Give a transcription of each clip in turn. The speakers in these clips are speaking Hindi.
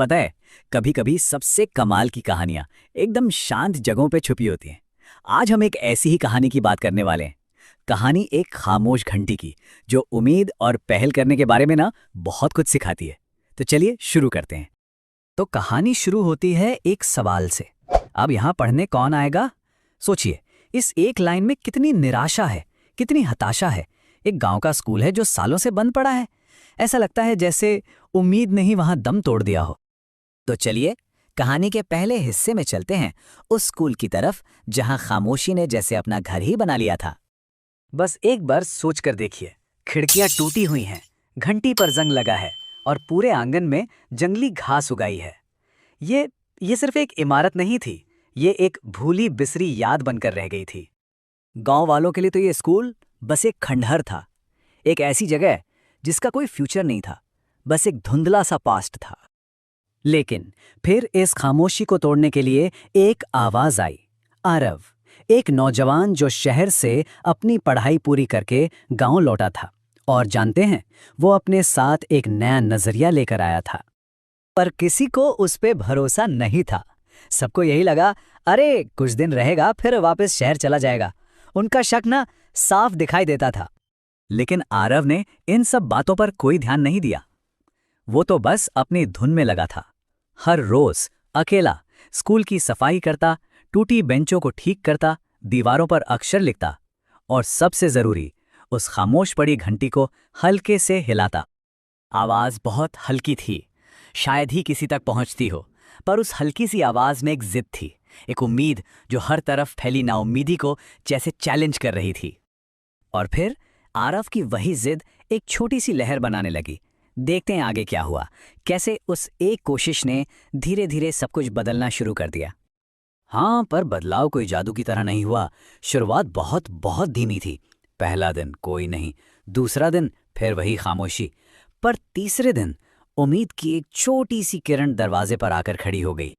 पता है, कभी कभी सबसे कमाल की कहानियां एकदम शांत जगहों पे छुपी होती हैं। आज हम एक ऐसी ही कहानी की बात करने वाले हैं। कहानी एक खामोश घंटी की, जो उम्मीद और पहल करने के बारे में ना बहुत कुछ सिखाती है। तो चलिए शुरू करते हैं। तो कहानी शुरू होती है एक सवाल से। अब यहाँ पढ़ने कौन आएगा? सोचिए, इस एक लाइन में कितनी निराशा है, कितनी हताशा है। एक गांव का स्कूल है जो सालों से बंद पड़ा है। ऐसा लगता है जैसे उम्मीद ने ही वहां दम तोड़ दिया हो। तो चलिए कहानी के पहले हिस्से में चलते हैं, उस स्कूल की तरफ जहां खामोशी ने जैसे अपना घर ही बना लिया था। बस एक बार सोच कर देखिए, खिड़कियां टूटी हुई हैं, घंटी पर जंग लगा है और पूरे आंगन में जंगली घास उगाई है। ये सिर्फ एक इमारत नहीं थी, ये एक भूली बिसरी याद बनकर रह गई थी। गांव वालों के लिए तो ये स्कूल बस एक खंडहर था, एक ऐसी जगह जिसका कोई फ्यूचर नहीं था, बस एक धुंधला सा पास्ट था। लेकिन फिर इस खामोशी को तोड़ने के लिए एक आवाज आई। आरव, एक नौजवान जो शहर से अपनी पढ़ाई पूरी करके गांव लौटा था, और जानते हैं, वो अपने साथ एक नया नजरिया लेकर आया था। पर किसी को उस पे भरोसा नहीं था। सबको यही लगा, अरे कुछ दिन रहेगा फिर वापस शहर चला जाएगा। उनका शक ना साफ दिखाई देता था। लेकिन आरव ने इन सब बातों पर कोई ध्यान नहीं दिया। वो तो बस अपनी धुन में लगा था। हर रोज अकेला स्कूल की सफाई करता, टूटी बेंचों को ठीक करता, दीवारों पर अक्षर लिखता, और सबसे जरूरी, उस खामोश पड़ी घंटी को हल्के से हिलाता। आवाज बहुत हल्की थी, शायद ही किसी तक पहुंचती हो, पर उस हल्की सी आवाज में एक जिद थी, एक उम्मीद जो हर तरफ फैली नाउम्मीदी को जैसे चैलेंज कर रही थी। और फिर आरव की वही जिद एक छोटी सी लहर बनाने लगी। देखते हैं आगे क्या हुआ, कैसे उस एक कोशिश ने धीरे धीरे सब कुछ बदलना शुरू कर दिया। हाँ, पर बदलाव कोई जादू की तरह नहीं हुआ। शुरुआत बहुत बहुत धीमी थी। पहला दिन कोई नहीं, दूसरा दिन फिर वही खामोशी, पर तीसरे दिन उम्मीद की एक छोटी सी किरण दरवाजे पर आकर खड़ी हो गई।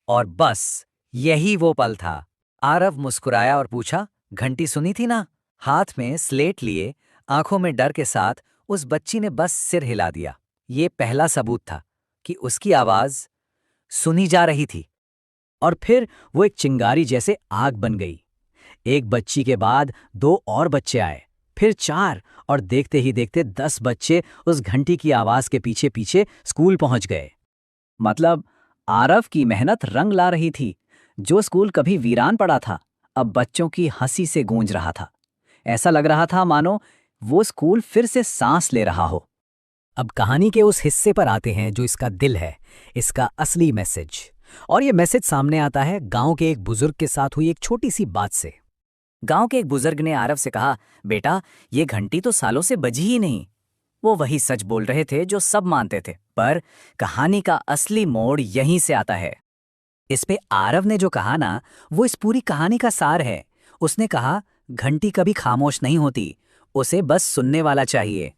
और बस यही वो पल था। आरव मुस्कुराया और पूछा, घंटी सुनी थी ना? हाथ में स्लेट लिए, आंखों में डर के साथ उस बच्ची ने बस सिर हिला दिया। ये पहला सबूत था कि उसकी आवाज सुनी जा रही थी। और फिर वो एक चिंगारी जैसे आग बन गई। एक बच्ची के बाद 2 और बच्चे आए, फिर 4, और देखते ही देखते 10 बच्चे उस घंटी की आवाज के पीछे पीछे स्कूल पहुंच गए। मतलब आरव की मेहनत रंग ला रही थी। जो स्कूल कभी वीरान पड़ा था, अब बच्चों की हंसी से गूंज रहा था। ऐसा लग रहा था मानो वो स्कूल फिर से सांस ले रहा हो। अब कहानी के उस हिस्से पर आते हैं जो इसका दिल है, इसका असली मैसेज। और ये मैसेज सामने आता है गांव के एक बुजुर्ग के साथ हुई एक छोटी सी बात से। गांव के एक बुजुर्ग ने आरव से कहा, बेटा, ये घंटी तो सालों से बजी ही नहीं। वो वही सच बोल रहे थे जो सब मानते थे, पर कहानी का असली मोड़ यहीं से आता है। इस पे आरव ने जो कहा ना, वो इस पूरी कहानी का सार है। उसने कहा, घंटी कभी खामोश नहीं होती, उसे बस सुनने वाला चाहिए।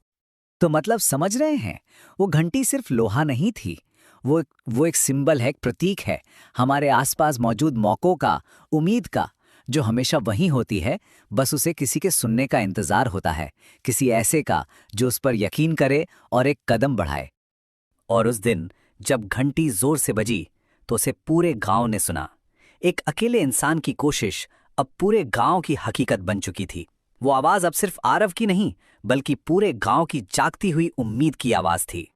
तो मतलब समझ रहे हैं, वो घंटी सिर्फ लोहा नहीं थी, वो एक सिंबल है, एक प्रतीक है हमारे आसपास मौजूद मौकों का, उम्मीद का, जो हमेशा वहीं होती है, बस उसे किसी के सुनने का इंतजार होता है, किसी ऐसे का जो उस पर यकीन करे और एक कदम बढ़ाए। और उस दिन जब घंटी जोर से बजी, तो उसे पूरे गांव ने सुना। एक अकेले इंसान की कोशिश अब पूरे गांव की हकीकत बन चुकी थी। वो आवाज अब सिर्फ आरव की नहीं, बल्कि पूरे गांव की जागती हुई उम्मीद की आवाज थी।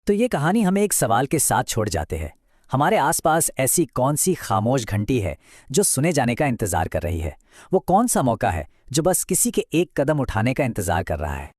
तो ये कहानी हमें एक सवाल के साथ छोड़ जाते हैं। हमारे आसपास ऐसी कौन सी खामोश घंटी है जो सुने जाने का इंतजार कर रही है? वो कौन सा मौका है जो बस किसी के एक कदम उठाने का इंतजार कर रहा है?